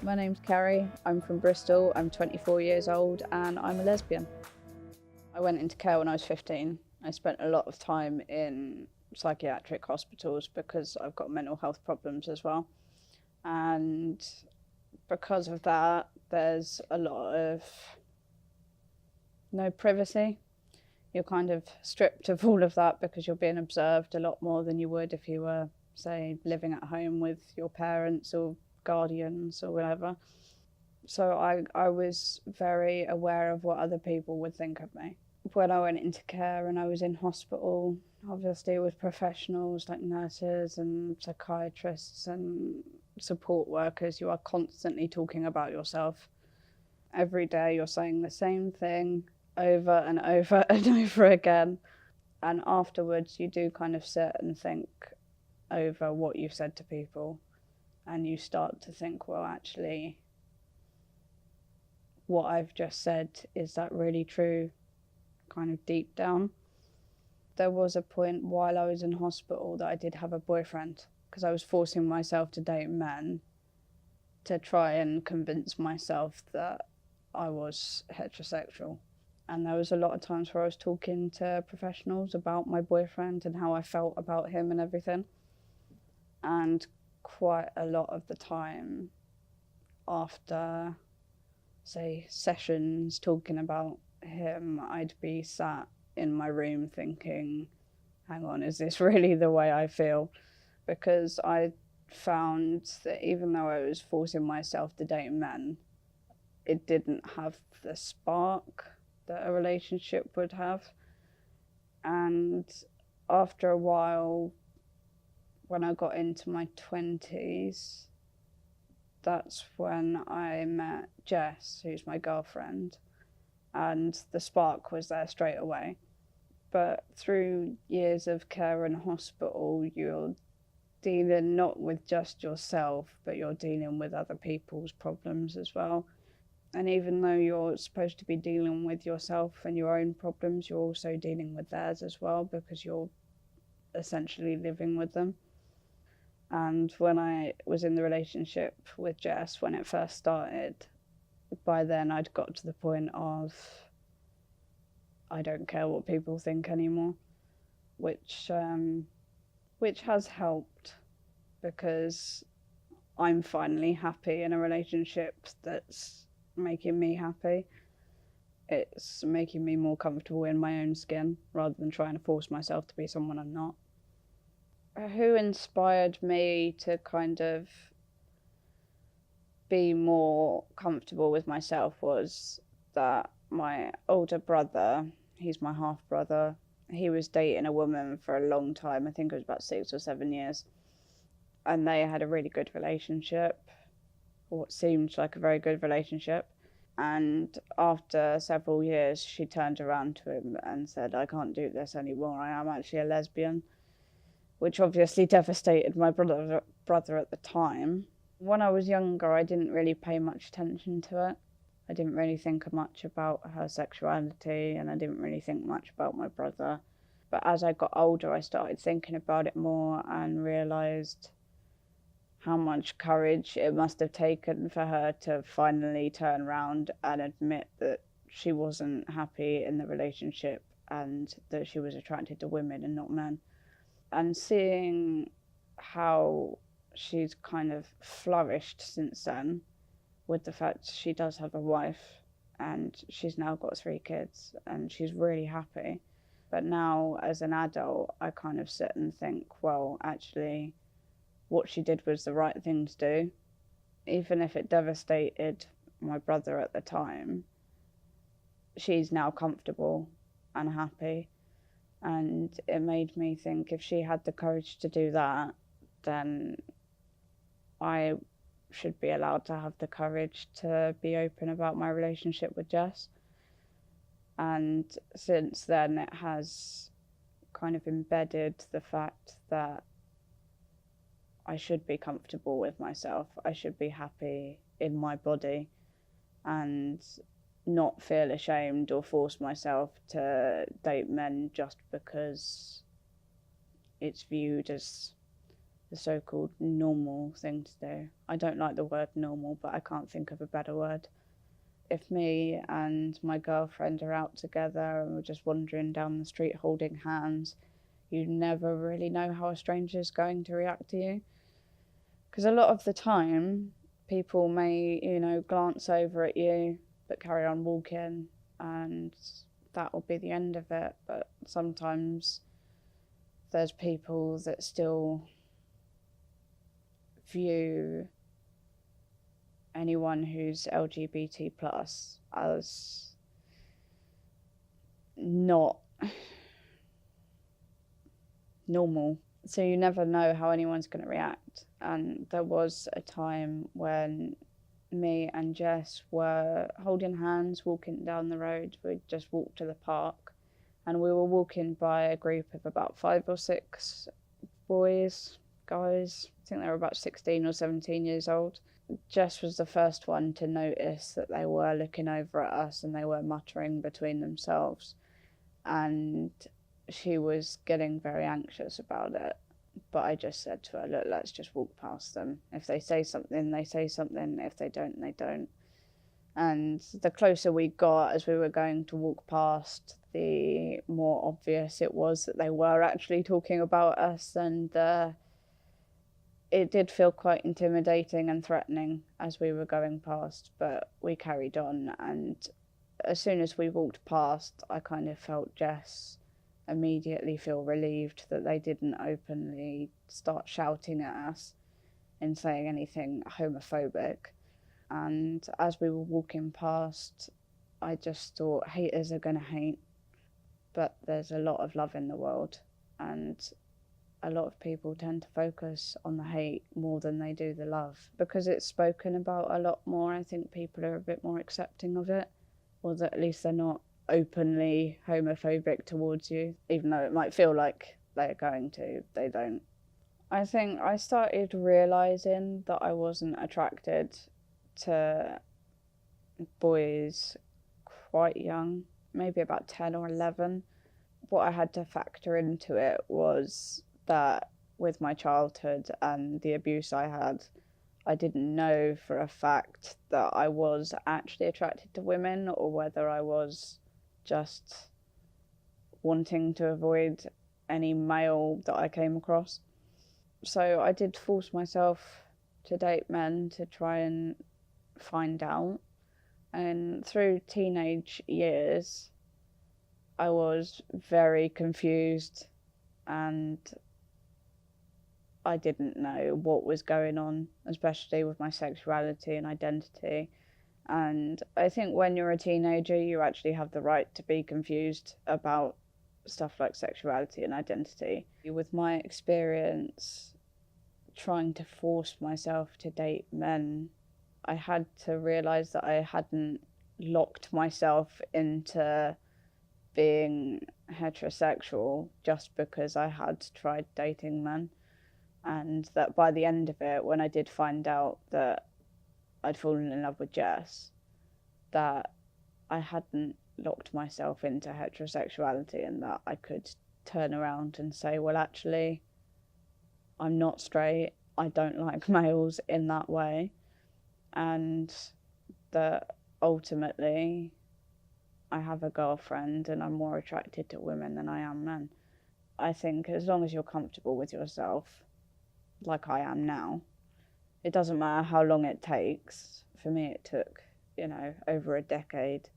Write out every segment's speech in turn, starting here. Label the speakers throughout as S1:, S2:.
S1: My name's Keri, I'm from Bristol, I'm 24 years old and I'm a lesbian. I went into care when I was 15. I spent a lot of time in psychiatric hospitals because I've got mental health problems as well. And because of that, there's a lot of no privacy. You're kind of stripped of all of that because you're being observed a lot more than you would if you were, say, living at home with your parents or guardians or whatever. So I was very aware of what other people would think of me. When I went into care and I was in hospital, obviously with professionals like nurses and psychiatrists and support workers, you are constantly talking about yourself. Every day you're saying the same thing over and over and over again. And afterwards you do kind of sit and think over what you've said to people, and you start to think, well, actually, what I've just said, is that really true, kind of deep down? There was a point while I was in hospital that I did have a boyfriend because I was forcing myself to date men to try and convince myself that I was heterosexual. And there was a lot of times where I was talking to professionals about my boyfriend and how I felt about him and everything. And quite a lot of the time after, say, sessions talking about him, I'd be sat in my room thinking, hang on, is this really the way I feel? Because I found that even though I was forcing myself to date men, it didn't have the spark that a relationship would have. And after a while, when I got into my 20s, that's when I met Jess, who's my girlfriend, and the spark was there straight away. But through years of care and hospital, you're dealing not with just yourself, but you're dealing with other people's problems as well. And even though you're supposed to be dealing with yourself and your own problems, you're also dealing with theirs as well, because you're essentially living with them. And when I was in the relationship with Jess, when it first started, by then I'd got to the point of, I don't care what people think anymore, which has helped, because I'm finally happy in a relationship that's making me happy. It's making me more comfortable in my own skin rather than trying to force myself to be someone I'm not. Who inspired me to kind of be more comfortable with myself was that my older brother, he's my half brother, he was dating a woman for a long time. I think it was about 6 or 7 years. And they had a really good relationship, or what seemed like a very good relationship. And after several years, she turned around to him and said, I can't do this anymore. I am actually a lesbian, which obviously devastated my brother at the time. When I was younger, I didn't really pay much attention to it. I didn't really think much about her sexuality, and I didn't really think much about my brother. But as I got older, I started thinking about it more and realised how much courage it must have taken for her to finally turn around and admit that she wasn't happy in the relationship and that she was attracted to women and not men. And seeing how she's kind of flourished since then, with the fact she does have a wife and she's now got 3 kids and she's really happy. But now as an adult, I kind of sit and think, well, actually, what she did was the right thing to do. Even if it devastated my brother at the time, she's now comfortable and happy. And it made me think, if she had the courage to do that, then I should be allowed to have the courage to be open about my relationship with Jess. And since then, it has kind of embedded the fact that I should be comfortable with myself. I should be happy in my body and not feel ashamed or force myself to date men just because it's viewed as the so-called normal thing to do. I don't like the word normal, but I can't think of a better word. If me and my girlfriend are out together and we're just wandering down the street holding hands, you never really know how a stranger is going to react to you. Because a lot of the time, people may, glance over at you, but carry on walking, and that will be the end of it. But sometimes there's people that still view anyone who's LGBT plus as not normal. So you never know how anyone's going to react. And there was a time when me and Jess were holding hands, walking down the road. We just walked to the park, and we were walking by a group of about 5 or 6 guys. I think they were about 16 or 17 years old. Jess was the first one to notice that they were looking over at us and they were muttering between themselves. And she was getting very anxious about it. But I just said to her, look, let's just walk past them. If they say something, they say something. If they don't, they don't. And the closer we got as we were going to walk past, the more obvious it was that they were actually talking about us. And it did feel quite intimidating and threatening as we were going past, but we carried on. And as soon as we walked past, I kind of felt Jess immediately feel relieved that they didn't openly start shouting at us and saying anything homophobic. And as we were walking past, I just thought, haters are going to hate, but there's a lot of love in the world, and a lot of people tend to focus on the hate more than they do the love. Because it's spoken about a lot more, I think people are a bit more accepting of it, or that at least they're not openly homophobic towards you, even though it might feel like they're going to, they don't. I think I started realising that I wasn't attracted to boys quite young, maybe about 10 or 11. What I had to factor into it was that with my childhood and the abuse I had, I didn't know for a fact that I was actually attracted to women, or whether I was just wanting to avoid any male that I came across. So I did force myself to date men to try and find out. And through teenage years, I was very confused, and I didn't know what was going on, especially with my sexuality and identity. And I think when you're a teenager, you actually have the right to be confused about stuff like sexuality and identity. With my experience trying to force myself to date men, I had to realise that I hadn't locked myself into being heterosexual just because I had tried dating men. And that by the end of it, when I did find out that I'd fallen in love with Jess, that I hadn't locked myself into heterosexuality, and that I could turn around and say, well, actually, I'm not straight, I don't like males in that way, and that ultimately I have a girlfriend and I'm more attracted to women than I am men. I think as long as you're comfortable with yourself, like I am now, it doesn't matter how long it takes. For me, it took, over a decade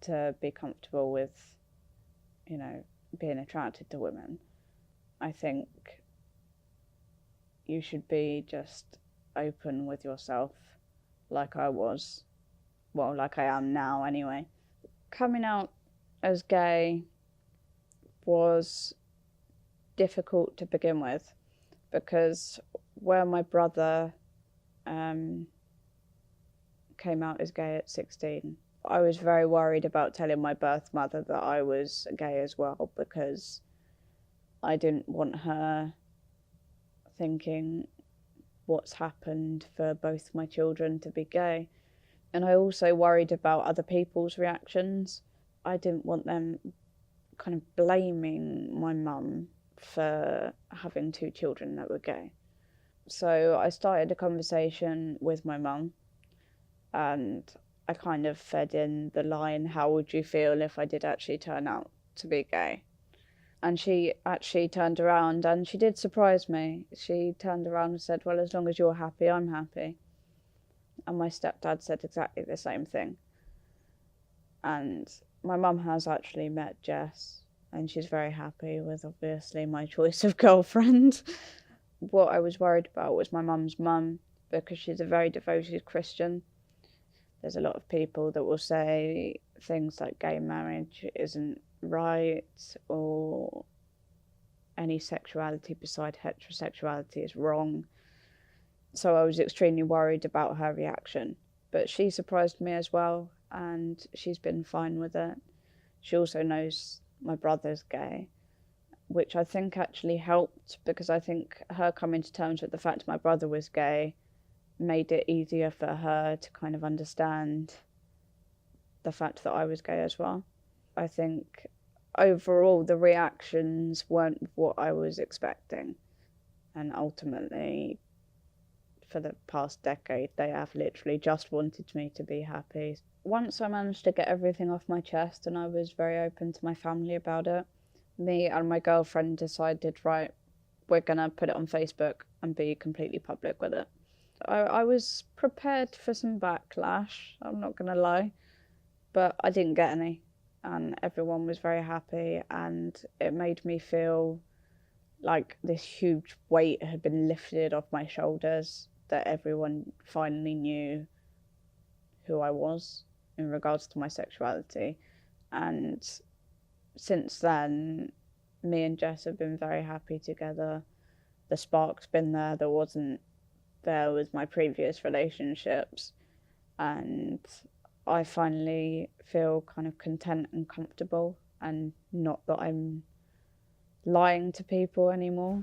S1: to be comfortable with, being attracted to women. I think you should be just open with yourself, like I was. Well, like I am now anyway. Coming out as gay was difficult to begin with, because where my brother came out as gay at 16, I was very worried about telling my birth mother that I was gay as well, because I didn't want her thinking what's happened for both my children to be gay. And I also worried about other people's reactions. I didn't want them kind of blaming my mum for having 2 children that were gay. So I started a conversation with my mum, and I kind of fed in the line, how would you feel if I did actually turn out to be gay? And she actually turned around and she did surprise me. She turned around and said, well, as long as you're happy, I'm happy. And my stepdad said exactly the same thing. And my mum has actually met Jess, and she's very happy with, obviously, my choice of girlfriend. What I was worried about was my mum's mum, because she's a very devoted Christian. There's a lot of people that will say things like gay marriage isn't right, or any sexuality beside heterosexuality is wrong. So I was extremely worried about her reaction. But she surprised me as well, and she's been fine with it. She also knows my brother's gay, which I think actually helped, because I think her coming to terms with the fact my brother was gay made it easier for her to kind of understand the fact that I was gay as well. I think overall the reactions weren't what I was expecting, and ultimately for the past decade they have literally just wanted me to be happy. Once I managed to get everything off my chest and I was very open to my family about it, me and my girlfriend decided, right, we're gonna put it on Facebook and be completely public with it. I was prepared for some backlash, I'm not gonna lie, but I didn't get any, and everyone was very happy, and it made me feel like this huge weight had been lifted off my shoulders, that everyone finally knew who I was in regards to my sexuality. And since then, me and Jess have been very happy together. The spark's been there that wasn't there with my previous relationships, and I finally feel kind of content and comfortable, and not that I'm lying to people anymore.